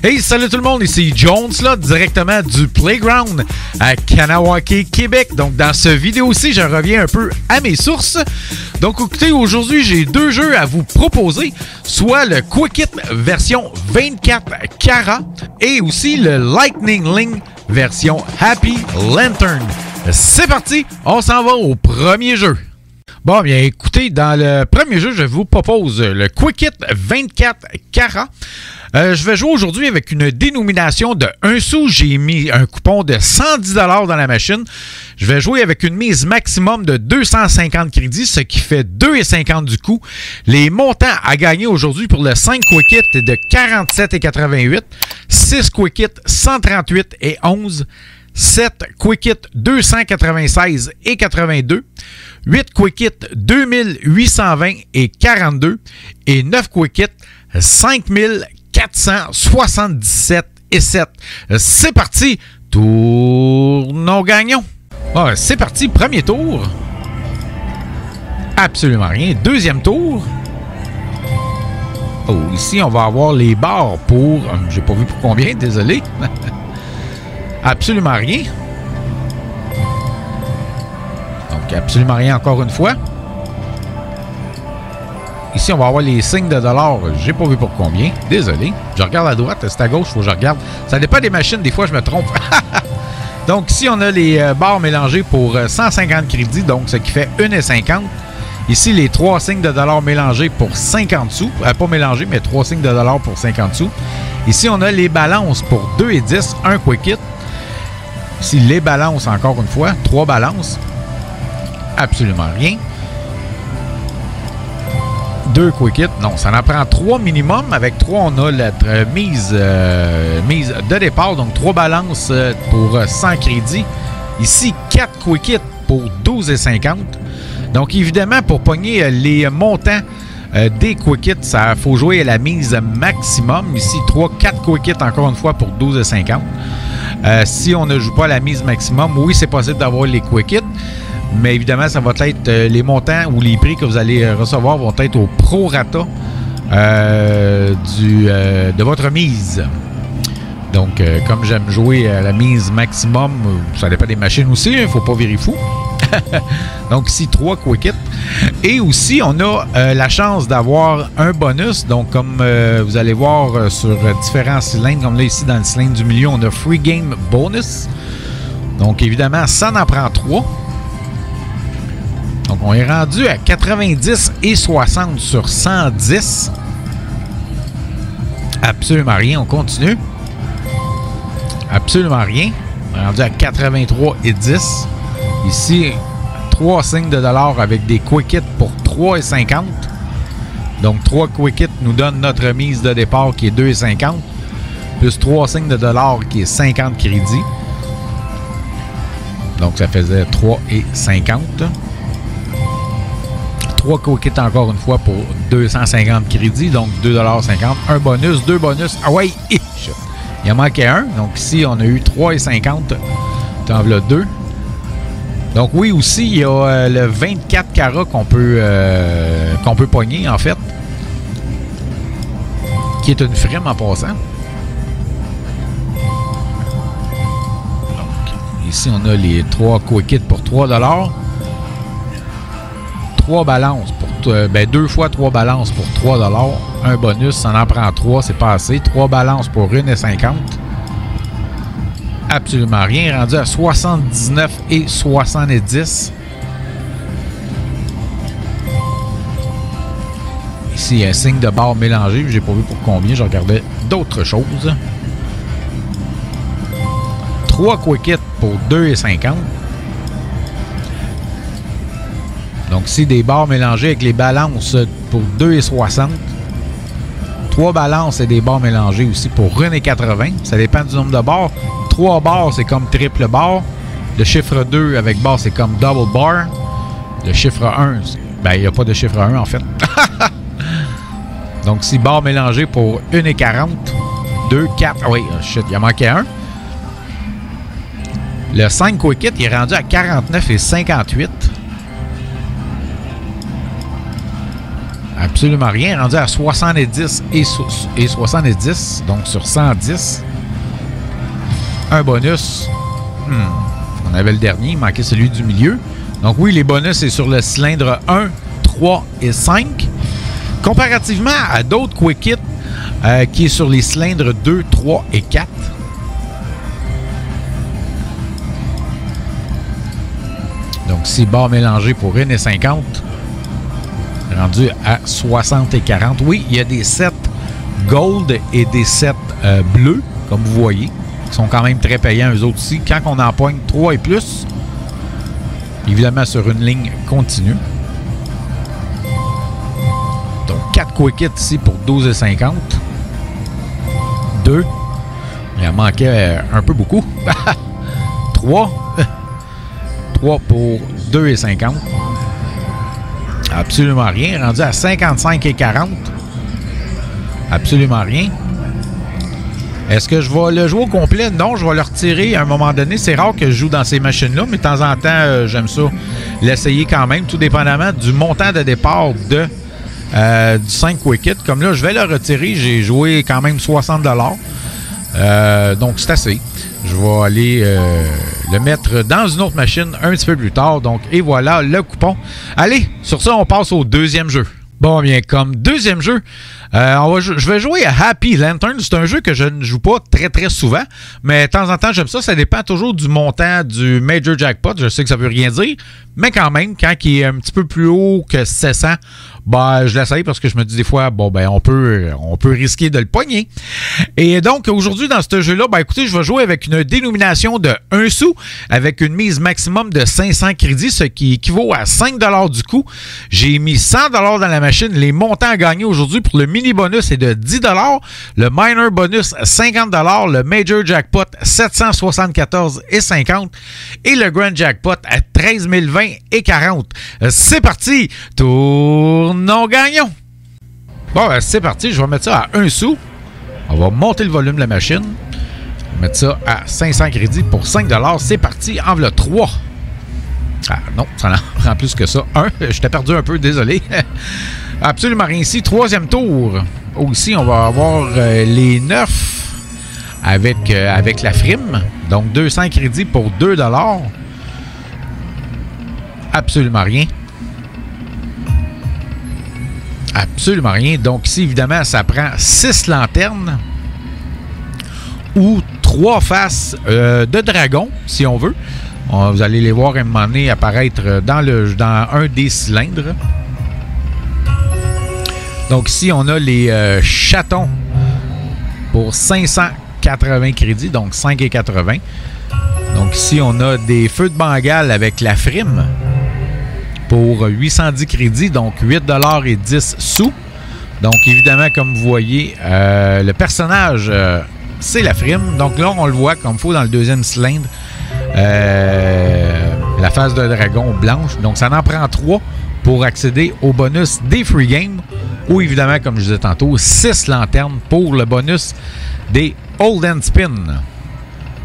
Hey, salut tout le monde, ici Jones, là, directement du Playground à Kanawake, Québec. Donc, dans cette vidéo-ci, je reviens un peu à mes sources. Donc, écoutez, aujourd'hui, j'ai deux jeux à vous proposer, soit le Quick Hit version 24 carats et aussi le Lightning Link version Happy Lantern. C'est parti, on s'en va au premier jeu. Bon, bien, écoutez, dans le premier jeu, je vous propose le Quick Hit 24 carats. Je vais jouer aujourd'hui avec une dénomination de 1 sou. J'ai mis un coupon de 110 $ dans la machine. Je vais jouer avec une mise maximum de 250 crédits, ce qui fait 2,50 du coup. Les montants à gagner aujourd'hui pour le 5 Quick Hit est de 47,88, 6 Quick Hit 138,11, 7 Quick Hit 296,82, 8 Quick Hit 2820,42 et 9 Quick Hit 5477,7. C'est parti, tournons gagnons. Ah, c'est parti, premier tour. Absolument rien. Deuxième tour. Oh, ici, on va avoir les barres pour... j'ai pas vu pour combien, désolé. Absolument rien. Donc, absolument rien encore une fois. Ici, on va avoir les signes de dollars. J'ai pas vu pour combien. Désolé. Je regarde à droite, c'est à gauche, il faut que je regarde. Ça dépend des machines, des fois je me trompe. Donc, ici, on a les barres mélangées pour 150 crédits, donc ce qui fait 1,50. Ici, les 3 signes de dollars mélangés pour 50 sous. Pas mélangés, mais 3 signes de dollars pour 50 sous. Ici, on a les balances pour 2,10, un Quick Hit. Ici, les balances, encore une fois, 3 balances. Absolument rien. 2 Quick Hit. Non, ça en prend 3 minimum. Avec 3, on a la mise de départ. Donc, 3 balances pour 100 crédits. Ici, 4 Quick Hit pour 12,50. Donc, évidemment, pour pogner les montants des Quick Hits, il faut jouer à la mise maximum. Ici, 4 Quick Hit, encore une fois, pour 12,50. Si on ne joue pas à la mise maximum, oui, c'est possible d'avoir les Quick Hits. Mais évidemment, ça va être les montants ou les prix que vous allez recevoir vont être au prorata de votre mise. Donc, comme j'aime jouer à la mise maximum, ça dépend des machines aussi, il ne faut pas virer fou. Donc, ici, 3 Quick Hit. Et aussi, on a la chance d'avoir un bonus. Donc, comme vous allez voir sur différents cylindres, comme là, ici, dans le cylindre du milieu, on a Free Game Bonus. Donc, évidemment, ça en prend 3. Donc, on est rendu à 90,60 sur 110. Absolument rien. On continue. Absolument rien. On est rendu à 83,10. Ici, 3 signes de dollars avec des Quick Hits pour 3,50. Donc, 3 Quick Hits nous donnent notre mise de départ qui est 2,50. Plus 3 signes de dollars qui est 50 crédits. Donc, ça faisait 3,50. 3 Quick Hits encore une fois pour 250 crédits, donc 2,50 $. Un bonus, 2 bonus. Ah ouais, il en manquait un. Donc ici, on a eu 3,50 $. T'en voilà 2. Donc oui, aussi, il y a le 24 carats qu'on peut pogner, en fait. Qui est une frime en passant. Donc, ici, on a les 3 Quick Hits pour 3 $. 3 balances pour 2 fois 3 balances pour 3 $. Un bonus, ça en prend 3, c'est pas assez. 3 balances pour 1,50. Absolument rien. Rendu à 79,70. Ici, il y a un signe de barre mélangé. J'ai pas vu pour combien. Je regardais d'autres choses. 3 Quick Hits pour 2,50. Donc, ici, des barres mélangées avec les balances pour 2,60. 3 balances et des barres mélangées aussi pour 1,80. Ça dépend du nombre de barres. 3 barres, c'est comme triple barre. Le chiffre 2 avec barre, c'est comme double bar. Le chiffre 1, il n'y a pas de chiffre 1 en fait. Donc, ici, barres mélangées pour 1,40. 2, 4. Ah oui, shit, il en manquait un. Le 5 Quick Hit, il est rendu à 49,58. Absolument rien. Rendu à 70 et 70. Donc sur 110. Un bonus. On avait le dernier. Il manquait celui du milieu. Donc oui, les bonus, c'est sur le cylindre 1, 3 et 5. Comparativement à d'autres Quick Hit qui est sur les cylindres 2, 3 et 4. Donc 6 barres mélangées pour 1,50. Rendu à 60 et 40. Oui, il y a des sets gold et des sets bleus, comme vous voyez. Ils sont quand même très payants, eux autres aussi. Quand on empoigne 3 et plus, évidemment sur une ligne continue. Donc 4 Quick Hits ici pour 12,50. 2. Il en manquait un peu beaucoup. 3. 3 pour 2,50. Absolument rien. Rendu à 55 et 40. Absolument rien. Est-ce que je vais le jouer au complet? Non, je vais le retirer à un moment donné. C'est rare que je joue dans ces machines-là, mais de temps en temps, j'aime ça l'essayer quand même, tout dépendamment du montant de départ du 5 Quick Hit. Comme là, je vais le retirer. J'ai joué quand même 60 $. Donc, c'est assez. Je vais aller le mettre dans une autre machine un petit peu plus tard. Donc, et voilà le coupon. Allez, sur ça, on passe au deuxième jeu. Bon, bien, comme deuxième jeu, je vais jouer à Happy Lantern. C'est un jeu que je ne joue pas très, très souvent, mais de temps en temps, j'aime ça. Ça dépend toujours du montant du Major Jackpot. Je sais que ça veut rien dire, mais quand même, quand il est un petit peu plus haut que 700, ben, je l'essaye parce que je me dis des fois, bon, ben, on peut risquer de le pogner. Et donc, aujourd'hui, dans ce jeu-là, ben, écoutez, je vais jouer avec une dénomination de 1 sou, avec une mise maximum de 500 crédits, ce qui équivaut à 5 $ du coup. J'ai mis 100 $ dans la machine. Les montants à gagner aujourd'hui pour le mini-bonus est de 10 $, le minor bonus 50 $, le major jackpot 774,50 et le grand jackpot à 13 020,40. C'est parti! Tournons gagnons! Bon, c'est parti. Je vais mettre ça à 1 sou. On va monter le volume de la machine. On va mettre ça à 500 crédits pour 5 $. C'est parti. En voilà 3. Ah non, ça en prend plus que ça. 1. Je t'ai perdu un peu, désolé. Absolument rien ici. Troisième tour. Oh, ici, on va avoir les 9 avec la frime. Donc, 200 crédits pour 2 $. Absolument rien. Absolument rien. Donc, ici, évidemment, ça prend 6 lanternes ou 3 faces de dragon, si on veut. Vous allez les voir à un moment donné apparaître dans un des cylindres. Donc ici, on a les chatons pour 580 crédits, donc 5,80. Donc ici, on a des feux de Bengale avec la frime pour 810 crédits, donc 8 $ et 10 sous. Donc évidemment, comme vous voyez, le personnage, c'est la frime. Donc là, on le voit comme il faut dans le deuxième cylindre. La face de dragon blanche. Donc, ça en prend 3 pour accéder au bonus des free games. Ou évidemment, comme je disais tantôt, 6 lanternes pour le bonus des Hold and Spin.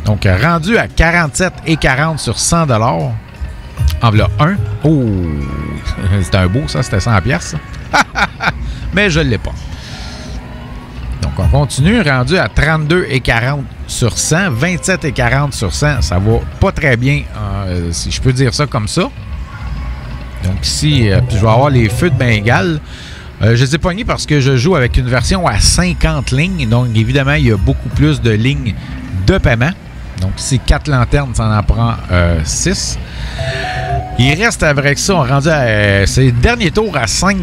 Donc, rendu à 47,40 sur 100 $. En voilà 1. Oh! C'était un beau, ça. C'était 100 $. Mais je ne l'ai pas. Donc, on continue. Rendu à 32,40 sur 100. 27,40 sur 100. Ça va pas très bien, si je peux dire ça comme ça. Donc, ici, je vais avoir les feux de Bengale. Je les ai pognés parce que je joue avec une version à 50 lignes. Donc, évidemment, il y a beaucoup plus de lignes de paiement. Donc, ici, 4 lanternes, ça en prend 6. Il reste avec ça, on est rendu à c'est le dernier tour à 5 $.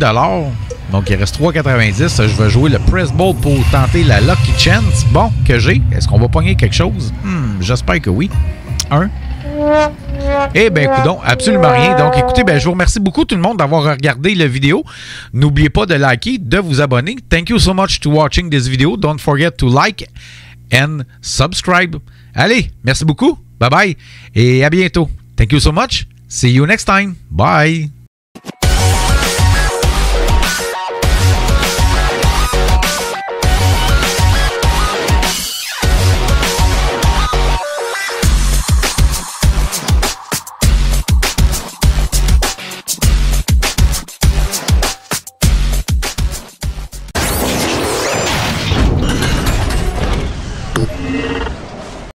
Donc, il reste 3,90. Je vais jouer le Press Ball pour tenter la Lucky Chance. Bon, que j'ai. Est-ce qu'on va pogner quelque chose? J'espère que oui. 1. Eh bien, écoute, absolument rien. Donc, écoutez, je vous remercie beaucoup tout le monde d'avoir regardé la vidéo. N'oubliez pas de liker, de vous abonner. Thank you so much to watching this video. Don't forget to like and subscribe. Allez, merci beaucoup. Bye-bye. Et à bientôt. Thank you so much. See you next time. Bye.